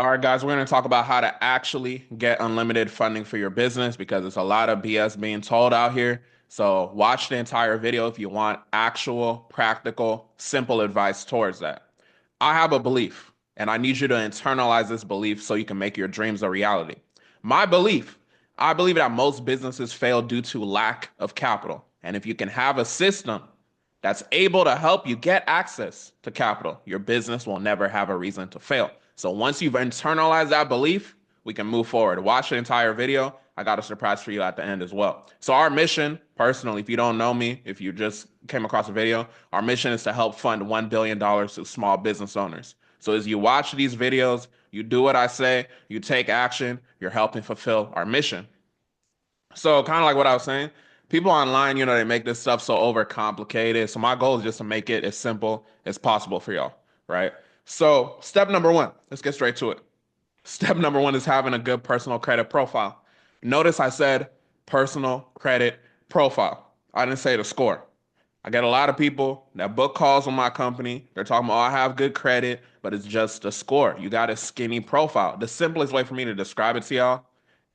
All right, guys, we're going to talk about how to actually get unlimited funding for your business because there's a lot of BS being told out here. So, watch the entire video if you want actual, practical, simple advice towards that. I have a belief, and I need you to internalize this belief so you can make your dreams a reality. My belief, I believe that most businesses fail due to lack of capital. And if you can have a system that's able to help you get access to capital, your business will never have a reason to fail. So once you've internalized that belief, we can move forward. Watch the entire video. I got a surprise for you at the end as well. So our mission, personally, if you don't know me, if you just came across the video, our mission is to help fund $1 billion to small business owners. So as you watch these videos, you do what I say, you take action, you're helping fulfill our mission. So kind of like what I was saying, people online, they make this stuff so overcomplicated. So my goal is just to make it as simple as possible for y'all, right? So step number one, let's get straight to it. Step number one is having a good personal credit profile. Notice I said personal credit profile. I didn't say the score. I get a lot of people that book calls on my company. They're talking about, oh, I have good credit, but it's just a score. You got a skinny profile. The simplest way for me to describe it to y'all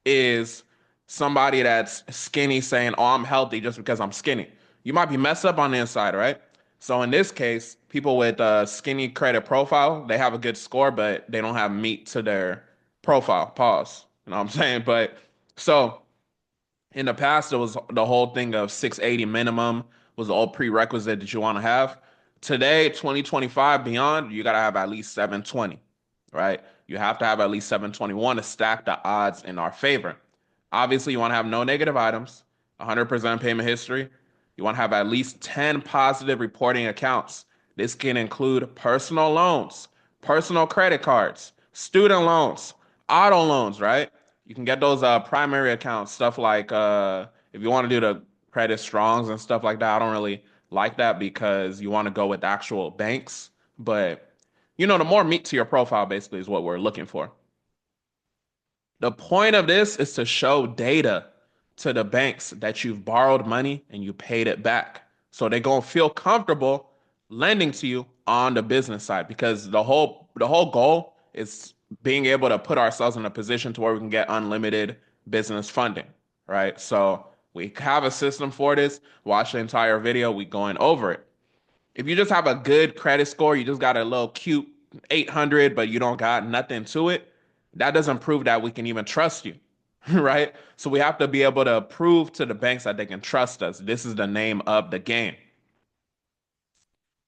is somebody that's skinny saying, oh, I'm healthy just because I'm skinny. You might be messed up on the inside, right? So in this case, people with a skinny credit profile, they have a good score, but they don't have meat to their profile. Pause. You know what I'm saying? But so in the past, it was the whole thing of 680 minimum was the old prerequisite that you want to have. Today, 2025 beyond, you got to have at least 720, right? You have to have at least 721 to stack the odds in our favor. Obviously, you want to have no negative items, 100% payment history. You want to have at least 10 positive reporting accounts. This can include personal loans, personal credit cards, student loans, auto loans, right? You can get those primary accounts, stuff like if you want to do the credit strongs and stuff like that. I don't really like that because you want to go with actual banks. But the more meat to your profile basically is what we're looking for. The point of this is to show data to the banks that you've borrowed money and you paid it back. So they're gonna feel comfortable lending to you on the business side because the whole goal is being able to put ourselves in a position to where we can get unlimited business funding, right? So we have a system for this. Watch the entire video, we going over it. If you just have a good credit score, you just got a little cute 800, but you don't got nothing to it, that doesn't prove that we can even trust you, right? So we have to be able to prove to the banks that they can trust us. This is the name of the game.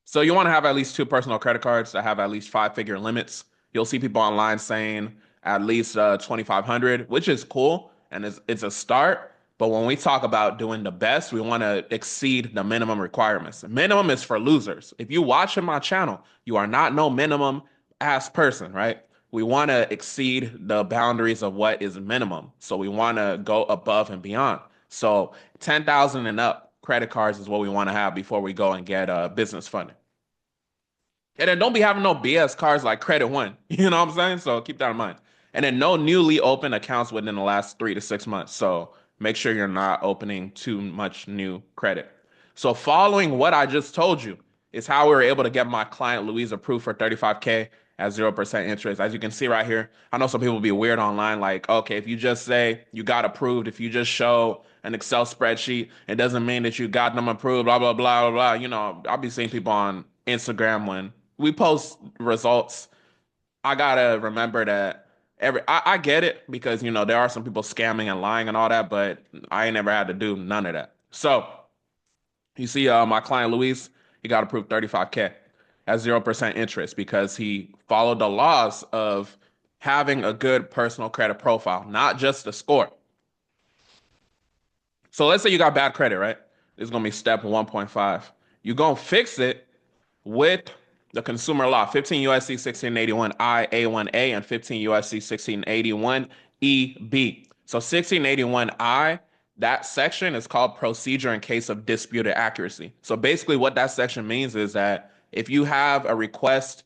So you want to have at least two personal credit cards that have at least five-figure limits. You'll see people online saying at least 2,500, which is cool and it's a start. But when we talk about doing the best, we want to exceed the minimum requirements. Minimum is for losers. If you watch in my channel, you are not no minimum ass person, right? We want to exceed the boundaries of what is minimum. So we want to go above and beyond. So 10,000 and up credit cards is what we want to have before we go and get business funding. And then don't be having no BS cards like Credit One. You know what I'm saying? So keep that in mind. And then no newly opened accounts within the last 3 to 6 months. So make sure you're not opening too much new credit. So following what I just told you is how we were able to get my client Louise approved for 35K at 0% interest. As you can see right here, I know some people will be weird online, like, okay, if you just say you got approved, if you just show an Excel spreadsheet, it doesn't mean that you got them approved, blah, blah, blah, blah, blah. I'll be seeing people on Instagram when we post results. I gotta remember that I get it because there are some people scamming and lying and all that, but I ain't never had to do none of that. So you see, my client Luis, he got approved 35K at 0% interest because he followed the laws of having a good personal credit profile, not just the score. So let's say you got bad credit, right? This is gonna be step 1.5. You're gonna fix it with the consumer law 15 USC 1681 I A1A and 15 USC 1681 EB. So 1681 I, that section is called procedure in case of disputed accuracy. So basically, what that section means is that if you have a request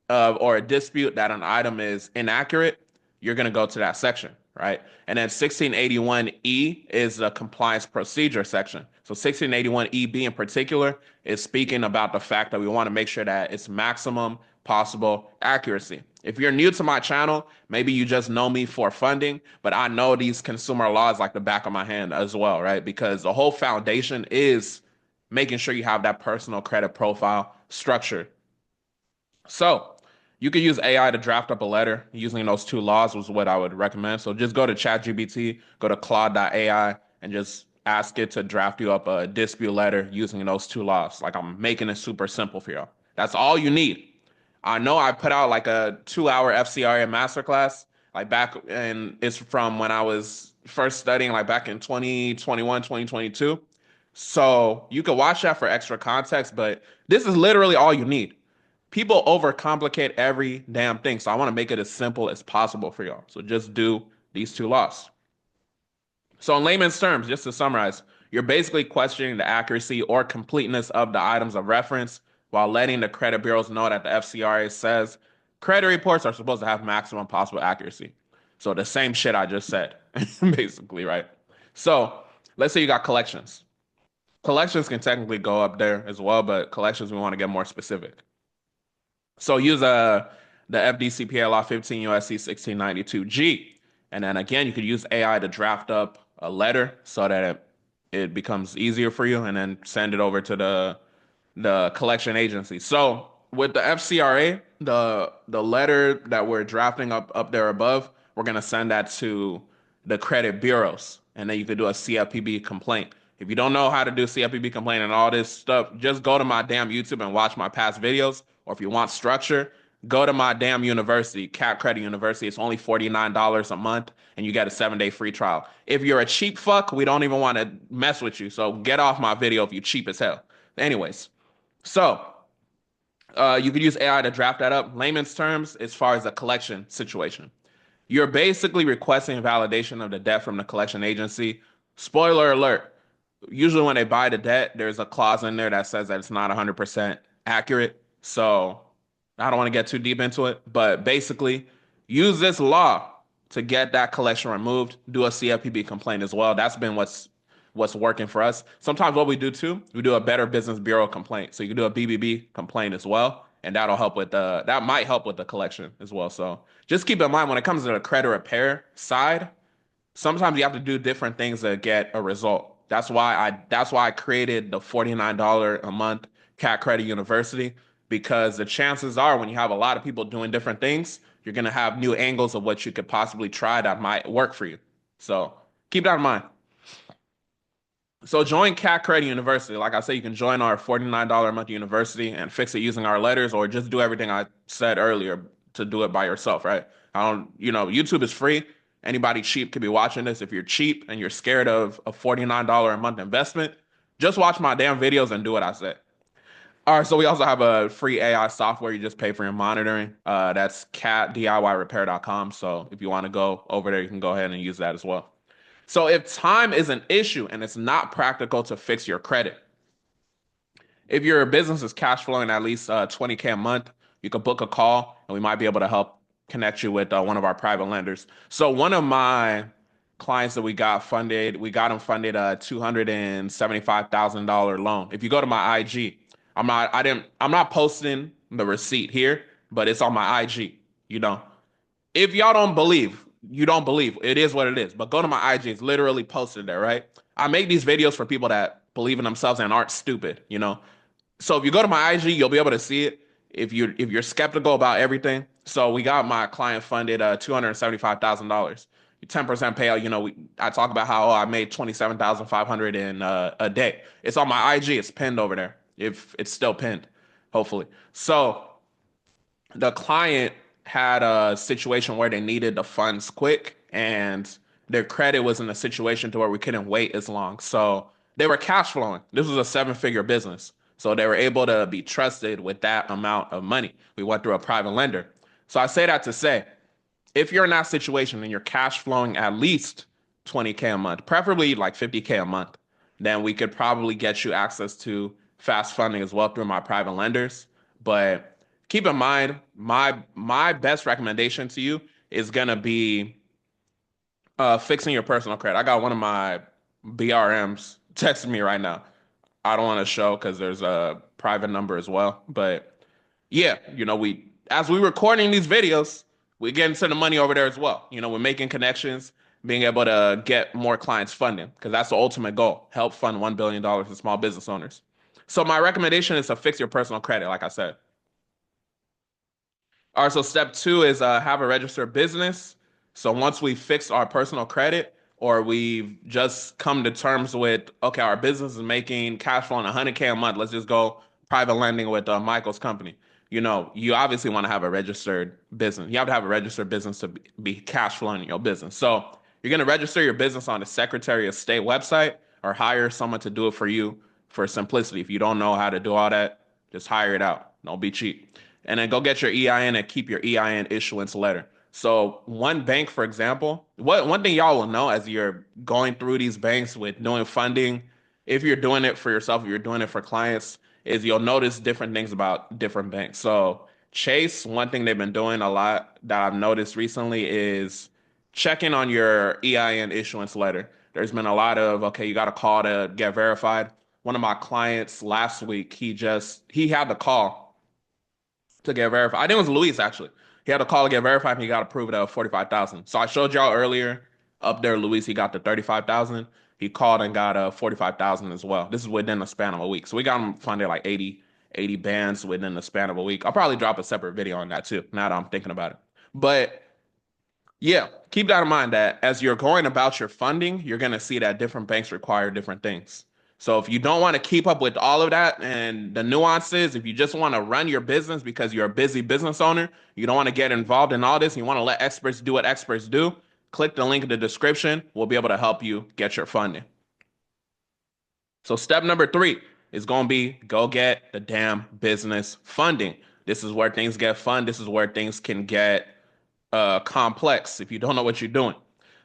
or a dispute that an item is inaccurate, you're going to go to that section, right? And then 1681E is the compliance procedure section. So 1681EB in particular is speaking about the fact that we want to make sure that it's maximum possible accuracy. If you're new to my channel, maybe you just know me for funding, but I know these consumer laws like the back of my hand as well, right? Because the whole foundation is making sure you have that personal credit profile structured. So you could use AI to draft up a letter using those two laws was what I would recommend. So just go to ChatGPT, go to Claude.ai, and just ask it to draft you up a dispute letter using those two laws. Like I'm making it super simple for y'all. That's all you need. I know I put out like a 2 hour FCRA masterclass, like back, and it's from when I was first studying, like back in 2021, 2022. So you could watch that for extra context, but this is literally all you need. People overcomplicate every damn thing. So I want to make it as simple as possible for y'all. So just do these two laws. So in layman's terms, just to summarize, you're basically questioning the accuracy or completeness of the items of reference while letting the credit bureaus know that the FCRA says credit reports are supposed to have maximum possible accuracy. So the same shit I just said, basically, right? So let's say you got collections. Collections can technically go up there as well, but collections we want to get more specific. So use the FDCPA Law 15 USC 1692G. And then again, you could use AI to draft up a letter so that it becomes easier for you and then send it over to the collection agency. So with the FCRA, the letter that we're drafting up there above, we're gonna send that to the credit bureaus, and then you could do a CFPB complaint. If you don't know how to do CFPB complaint and all this stuff, just go to my damn YouTube and watch my past videos. Or if you want structure, go to my damn university, Cap Credit University. It's only $49 a month, and you get a 7-day free trial. If you're a cheap fuck, we don't even want to mess with you. So get off my video if you're cheap as hell. Anyways, so you could use AI to draft that up. Layman's terms, as far as a collection situation, you're basically requesting validation of the debt from the collection agency. Spoiler alert, usually when they buy the debt, there's a clause in there that says that it's not 100% accurate. So I don't want to get too deep into it, but basically use this law to get that collection removed. Do a CFPB complaint as well. That's been what's working for us. Sometimes what we do too, we do a Better Business Bureau complaint. So you can do a BBB complaint as well, and that'll help with that might help with the collection as well. So just keep in mind when it comes to the credit repair side, sometimes you have to do different things to get a result. That's why I created the $49 a month Cat Credit University, because the chances are when you have a lot of people doing different things, you're gonna have new angles of what you could possibly try that might work for you. So keep that in mind. So join Cat Credit University. Like I said, you can join our $49 a month university and fix it using our letters, or just do everything I said earlier to do it by yourself, right? I don't, YouTube is free. Anybody cheap could be watching this. If you're cheap and you're scared of a $49 a month investment, just watch my damn videos and do what I said. All right, so we also have a free AI software you just pay for your monitoring. That's catdiyrepair.com. So if you want to go over there, you can go ahead and use that as well. So if time is an issue and it's not practical to fix your credit, if your business is cash flowing at least 20K a month, you could book a call and we might be able to help connect you with one of our private lenders. So one of my clients that we got them funded a $275,000 loan. If you go to my IG, I'm not posting the receipt here, but it's on my IG. You know, if y'all don't believe, you don't believe. It is what it is. But go to my IG. It's literally posted there, right? I make these videos for people that believe in themselves and aren't stupid, So if you go to my IG, you'll be able to see it if you're skeptical about everything. So we got my client funded $275,000. 10% payout, I talk about how I made 27,500 in a day. It's on my IG. It's pinned over there. If it's still pinned, hopefully. So the client had a situation where they needed the funds quick, and their credit was in a situation to where we couldn't wait as long. So they were cash flowing. This was a 7-figure business. So they were able to be trusted with that amount of money. We went through a private lender. So I say that to say, if you're in that situation and you're cash flowing at least 20K a month, preferably like 50K a month, then we could probably get you access to fast funding as well through my private lenders. But keep in mind, my best recommendation to you is gonna be fixing your personal credit. I got one of my BRMs texting me right now. I don't want to show because there's a private number as well. But yeah, as we recording these videos, we're getting to the money over there as well. We're making connections, being able to get more clients funding because that's the ultimate goal. Help fund $1 billion to small business owners. So my recommendation is to fix your personal credit, like I said. All right, so step two is have a registered business. So once we fix our personal credit, or we've just come to terms with, okay, our business is making cash flow on 100K a month. Let's just go private lending with Michael's company. You obviously want to have a registered business. You have to have a registered business to be cash flowing your business. So you're going to register your business on the Secretary of State website or hire someone to do it for you for simplicity. If you don't know how to do all that, just hire it out. Don't be cheap. And then go get your EIN and keep your EIN issuance letter. So one bank, for example, one thing y'all will know as you're going through these banks with doing funding, if you're doing it for yourself, if you're doing it for clients, is you'll notice different things about different banks. So Chase, one thing they've been doing a lot that I've noticed recently is checking on your EIN issuance letter. There's been a lot of, okay, you got to call to get verified. One of my clients last week, he had to call to get verified. I think it was Luis actually. He had to call to get verified and he got approved of 45,000. So I showed y'all earlier up there, Luis, he got the 35,000. He called and got 45,000 as well. This is within the span of a week. So we got him funded like 80 bands within the span of a week. I'll probably drop a separate video on that too, now that I'm thinking about it. But yeah, keep that in mind that as you're going about your funding, you're going to see that different banks require different things. So if you don't want to keep up with all of that and the nuances, if you just want to run your business because you're a busy business owner, you don't want to get involved in all this, you want to let experts do what experts do, click the link in the description. We'll be able to help you get your funding. So step number three is going to be go get the damn business funding. This is where things get fun. This is where things can get complex if you don't know what you're doing.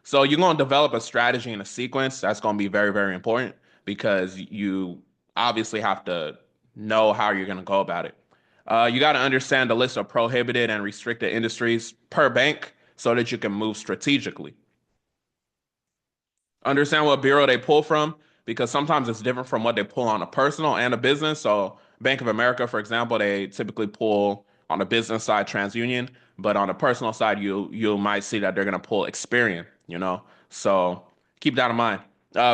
So you're going to develop a strategy and a sequence. That's going to be very, very important because you obviously have to know how you're going to go about it. You got to understand the list of prohibited and restricted industries per bank so that you can move strategically. Understand what bureau they pull from because sometimes it's different from what they pull on a personal and a business. So Bank of America, for example, they typically pull on the business side TransUnion, but on the personal side, you might see that they're gonna pull Experian. So keep that in mind.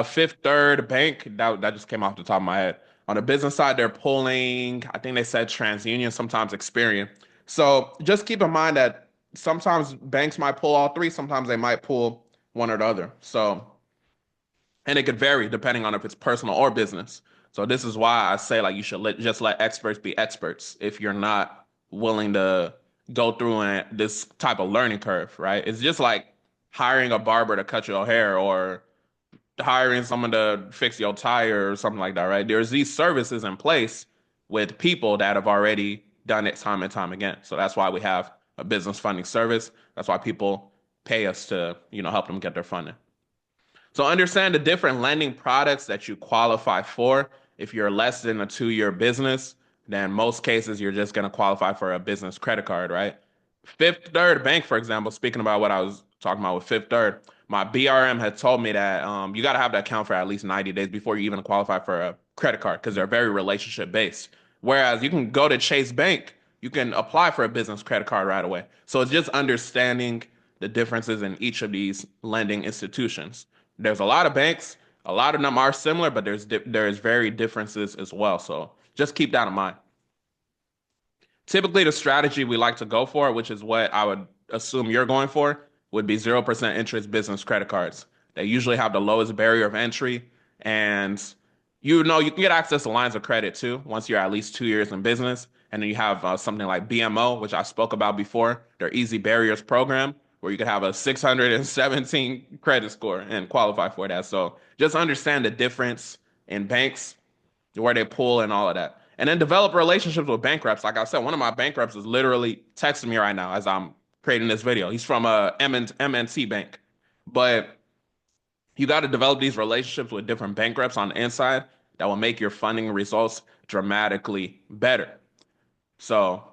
Fifth Third Bank, that just came off the top of my head. On the business side, they're pulling, I think they said TransUnion, sometimes Experian. So just keep in mind that sometimes banks might pull all three, sometimes they might pull one or the other. So and it could vary depending on if it's personal or business. So this is why I say like you should just let experts be experts if you're not willing to go through this type of learning curve, right? It's just like hiring a barber to cut your hair or hiring someone to fix your tire or something like that, right? There's these services in place with people that have already done it time and time again. So that's why we have a business funding service. That's why people pay us to, help them get their funding. So understand the different lending products that you qualify for. If you're less than a 2-year business, then most cases you're just going to qualify for a business credit card, right? Fifth Third Bank, for example, speaking about what I was talking about with Fifth Third, my BRM had told me that you got to have the account for at least 90 days before you even qualify for a credit card because they're very relationship based. Whereas you can go to Chase Bank, you can apply for a business credit card right away. So it's just understanding the differences in each of these lending institutions. There's a lot of banks, a lot of them are similar, but there's very differences as well. So just keep that in mind. Typically, the strategy we like to go for, which is what I would assume you're going for, would be 0% interest business credit cards. They usually have the lowest barrier of entry, and you can get access to lines of credit too once you're at least 2 years in business. And then you have something like BMO, which I spoke about before, their Easy Barriers program, where you could have a 617 credit score and qualify for that. So just understand the difference in banks, where they pull and all of that. And then develop relationships with bank reps. Like I said, one of my bank reps is literally texting me right now as I'm creating this video. He's from a MNC bank. But you got to develop these relationships with different bank reps on the inside that will make your funding results dramatically better. So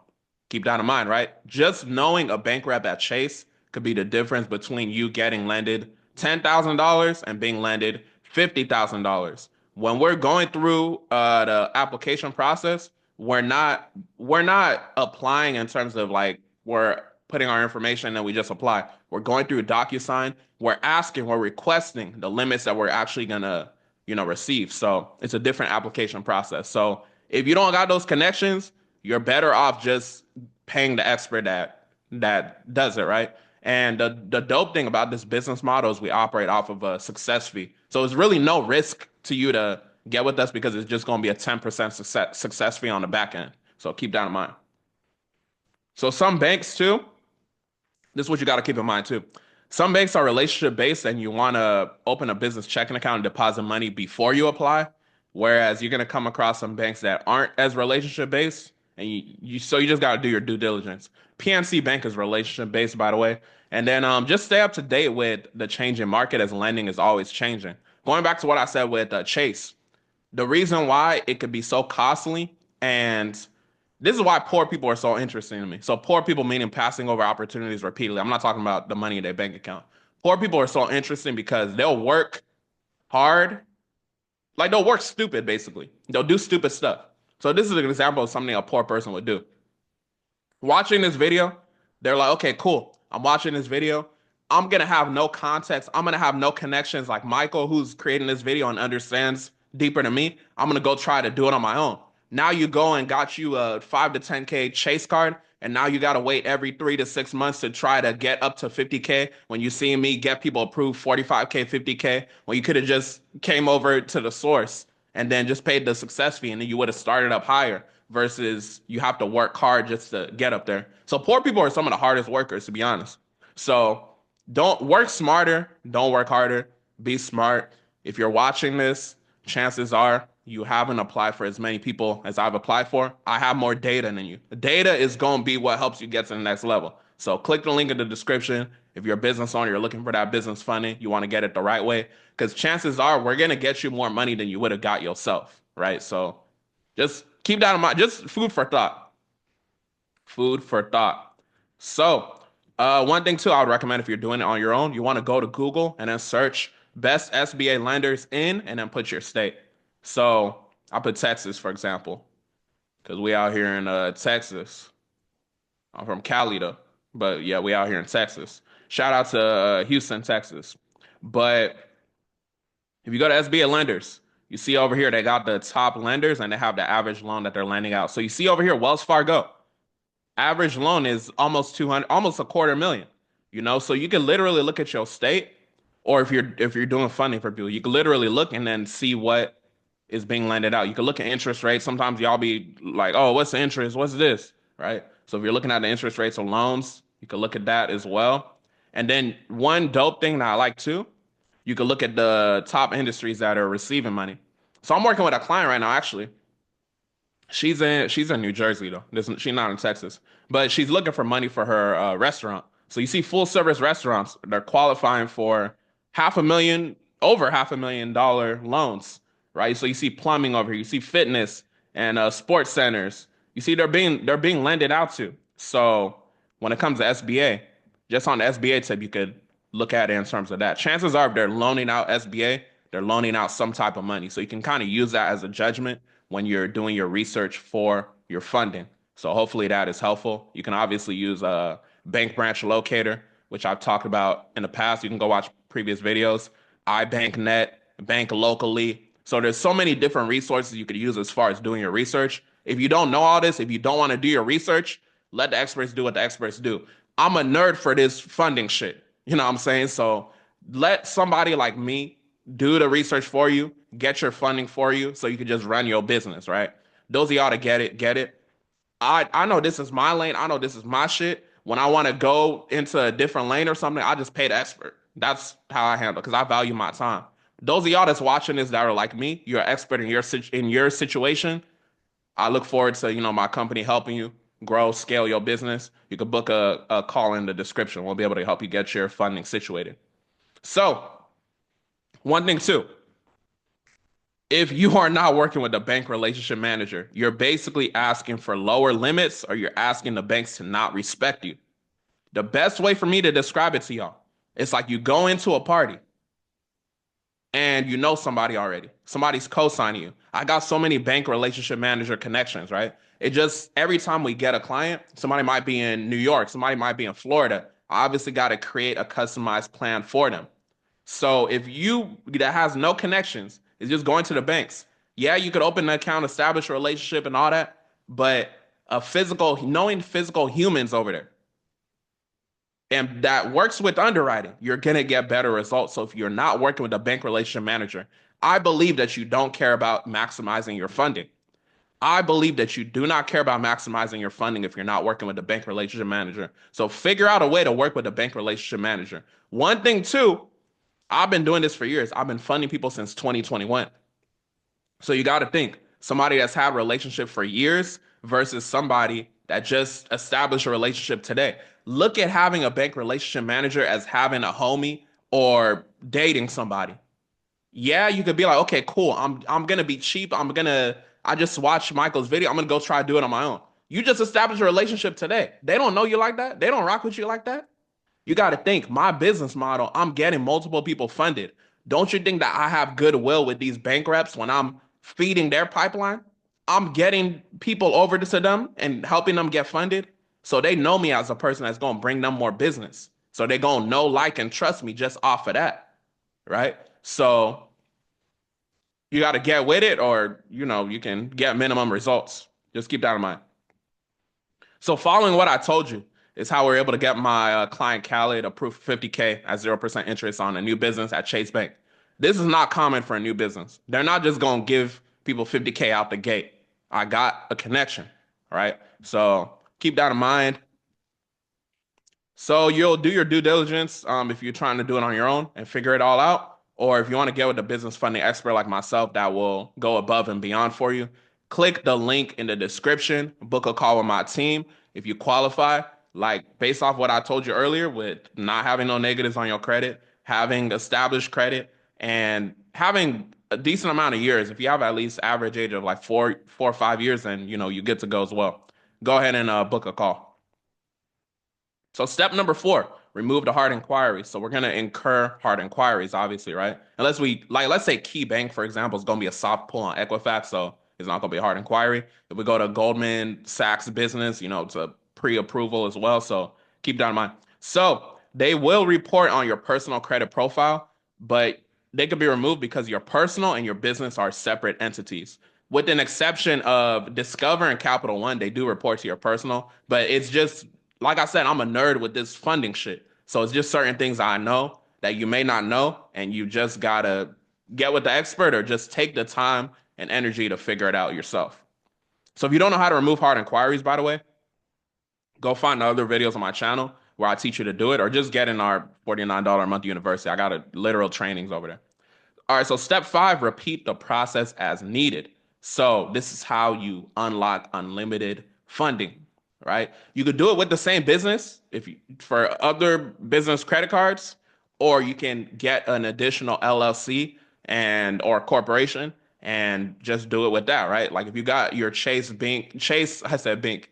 keep that in mind, right? Just knowing a bank rep at Chase could be the difference between you getting lended $10,000 and being lended $50,000. When we're going through the application process, we're not applying in terms of like we're putting our information and we just apply. We're going through DocuSign. We're requesting the limits that we're actually gonna, receive. So it's a different application process. So if you don't got those connections, you're better off just paying the expert that does it, right? And the dope thing about this business model is we operate off of a success fee. So it's really no risk to you to get with us because it's just going to be a 10% success fee on the back end. So keep that in mind. So some banks too, this is what you got to keep in mind too. Some banks are relationship based and you want to open a business checking account and deposit money before you apply. Whereas you're going to come across some banks that aren't as relationship based and you just got to do your due diligence. PNC Bank is relationship based, by the way. And then just stay up to date with the changing market as lending is always changing. Going back to what I said with Chase, the reason why it could be so costly and this is why poor people are so interesting to me. So poor people meaning passing over opportunities repeatedly. I'm not talking about the money in their bank account. Poor people are so interesting because they'll work hard, like they'll work stupid basically. They'll do stupid stuff. So this is an example of something a poor person would do. Watching this video, they're like, okay, cool. I'm watching this video. I'm gonna have no context. I'm gonna have no connections like Michael, who's creating this video and understands deeper than me. I'm gonna go try to do it on my own. Now you go and got you a 5 to 10K Chase card, and now you gotta wait every 3 to 6 months to try to get up to 50K. When you see me get people approved 45K, 50K, when you could have just came over to the source and then just paid the success fee, and then you would have started up higher versus you have to work hard just to get up there. So poor people are some of the hardest workers, to be honest. So don't work smarter, don't work harder, be smart. If you're watching this, chances are you haven't applied for as many people as I've applied for. I have more data than you. The data is going to be what helps you get to the next level. So click the link in the description. If you're a business owner, you're looking for that business funding, you want to get it the right way, because chances are we're going to get you more money than you would have got yourself, right? So just keep that in mind. Just food for thought. Food for thought. So, one thing too, I would recommend if you're doing it on your own, you want to go to Google and then search best SBA lenders in, and then put your state. So I put Texas, for example, because we out here in Texas. I'm from Cali though, but yeah, we out here in Texas. Shout out to Houston, Texas. But if you go to SBA lenders, you see over here they got the top lenders and they have the average loan that they're lending out. So you see over here, Wells Fargo, average loan is almost 200, almost a quarter million. So you can literally look at your state, or if you're doing funding for people, you can literally look and then see what is being lended out. You can look at interest rates. Sometimes y'all be like, oh, what's the interest? What's this? Right? So if you're looking at the interest rates of loans, you can look at that as well. And then one dope thing that I like too, you can look at the top industries that are receiving money. So I'm working with a client right now, actually. She's in New Jersey though. She's not in Texas, but she's looking for money for her restaurant. So you see full service restaurants, they're qualifying for over $500,000 loans, right? So you see plumbing over here, you see fitness and sports centers. You see they're being lended out to. So when it comes to SBA, just on the SBA tip, you could look at it in terms of that. Chances are, if they're loaning out SBA, they're loaning out some type of money. So you can kind of use that as a judgment when you're doing your research for your funding. So hopefully that is helpful. You can obviously use a bank branch locator, which I've talked about in the past. You can go watch previous videos. iBankNet, bank locally. So there's so many different resources you could use as far as doing your research. If you don't know all this, if you don't want to do your research, let the experts do what the experts do. I'm a nerd for this funding shit. You know what I'm saying? So let somebody like me do the research for you, get your funding for you so you can just run your business, right? Those of y'all to get it, get it. I know this is my lane. I know this is my shit. When I want to go into a different lane or something, I just pay the expert. That's how I handle it because I value my time. Those of y'all that's watching this that are like me, you're an expert in your situation. I look forward to my company helping you grow, scale your business. You can book a call in the description. We'll be able to help you get your funding situated. So one thing too, if you are not working with a bank relationship manager, you're basically asking for lower limits or you're asking the banks to not respect you. The best way for me to describe it to y'all, it's like you go into a party and you know somebody already. Somebody's co-signing you. I got so many bank relationship manager connections, right? It just every time we get a client, somebody might be in New York, somebody might be in Florida. I obviously got to create a customized plan for them. So if you that has no connections is just going to the banks, yeah, you could open an account, establish a relationship, and all that, but a physical, knowing physical humans over there, and that works with underwriting, you're gonna get better results. So if you're not working with a bank relationship manager, I believe that you don't care about maximizing your funding. I believe that you do not care about maximizing your funding if you're not working with a bank relationship manager. So figure out a way to work with a bank relationship manager. One thing too, I've been doing this for years. I've been funding people since 2021. So you got to think somebody that's had a relationship for years versus somebody that just established a relationship today. Look at having a bank relationship manager as having a homie or dating somebody. Yeah, you could be like, okay, cool. I'm gonna be cheap. I just watched Michael's video. I'm gonna go try to do it on my own. You just established a relationship today. They don't know you like that. They don't rock with you like that. You got to think my business model, I'm getting multiple people funded. Don't you think that I have goodwill with these bank reps when I'm feeding their pipeline? I'm getting people over to them and helping them get funded. So they know me as a person that's going to bring them more business. So they're going to know, like, and trust me just off of that. Right. So you got to get with it or, you can get minimum results. Just keep that in mind. So following what I told you is how we're able to get my client Khaled approved 50K at 0% interest on a new business at Chase Bank. This is not common for a new business. They're not just going to give people 50K out the gate. I got a connection, right? So keep that in mind. So you'll do your due diligence if you're trying to do it on your own and figure it all out. Or if you want to get with a business funding expert like myself that will go above and beyond for you, click the link in the description, book a call with my team. If you qualify, like based off what I told you earlier, with not having no negatives on your credit, having established credit, and having a decent amount of years. If you have at least average age of like 4 or 5 years, then you get to go as well. Go ahead and book a call. So step number 4, remove the hard inquiries. So we're gonna incur hard inquiries, obviously, right? Unless let's say KeyBank, for example, is gonna be a soft pull on Equifax, so it's not gonna be a hard inquiry. If we go to Goldman Sachs Business, it's a pre-approval as well. So keep that in mind. So they will report on your personal credit profile, but they could be removed because your personal and your business are separate entities. With an exception of Discover and Capital One, they do report to your personal, but it's just like I said, I'm a nerd with this funding shit. So it's just certain things I know that you may not know, and you just gotta get with the expert or just take the time and energy to figure it out yourself. So if you don't know how to remove hard inquiries, by the way, go find the other videos on my channel where I teach you to do it, or just get in our $49 a month university. I got literal trainings over there. All right, so step 5, repeat the process as needed. So this is how you unlock unlimited funding, right? You could do it with the same business for other business credit cards, or you can get an additional LLC and or corporation and just do it with that, right? Like if you got your Chase Inc.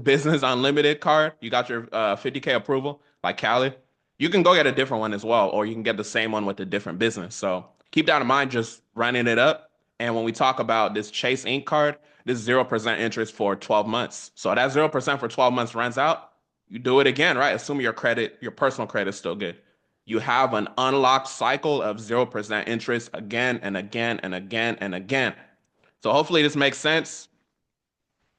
Business Unlimited card, you got your 50K approval, like Cali, you can go get a different one as well, or you can get the same one with a different business. So keep that in mind, just running it up. And when we talk about this Chase Inc. card, this is 0% interest for 12 months. So that 0% for 12 months runs out. You do it again, right? Assuming your personal credit is still good. You have an unlocked cycle of 0% interest again and again and again and again. So hopefully this makes sense.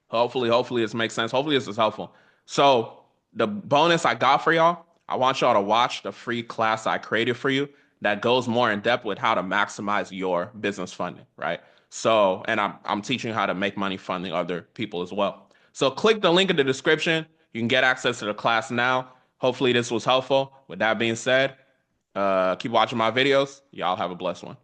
Hopefully this makes sense. Hopefully this is helpful. So the bonus I got for y'all, I want y'all to watch the free class I created for you that goes more in depth with how to maximize your business funding, right? So, and I'm teaching you how to make money funding other people as well. So click the link in the description. You can get access to the class now. Hopefully this was helpful. With that being said, keep watching my videos. Y'all have a blessed one.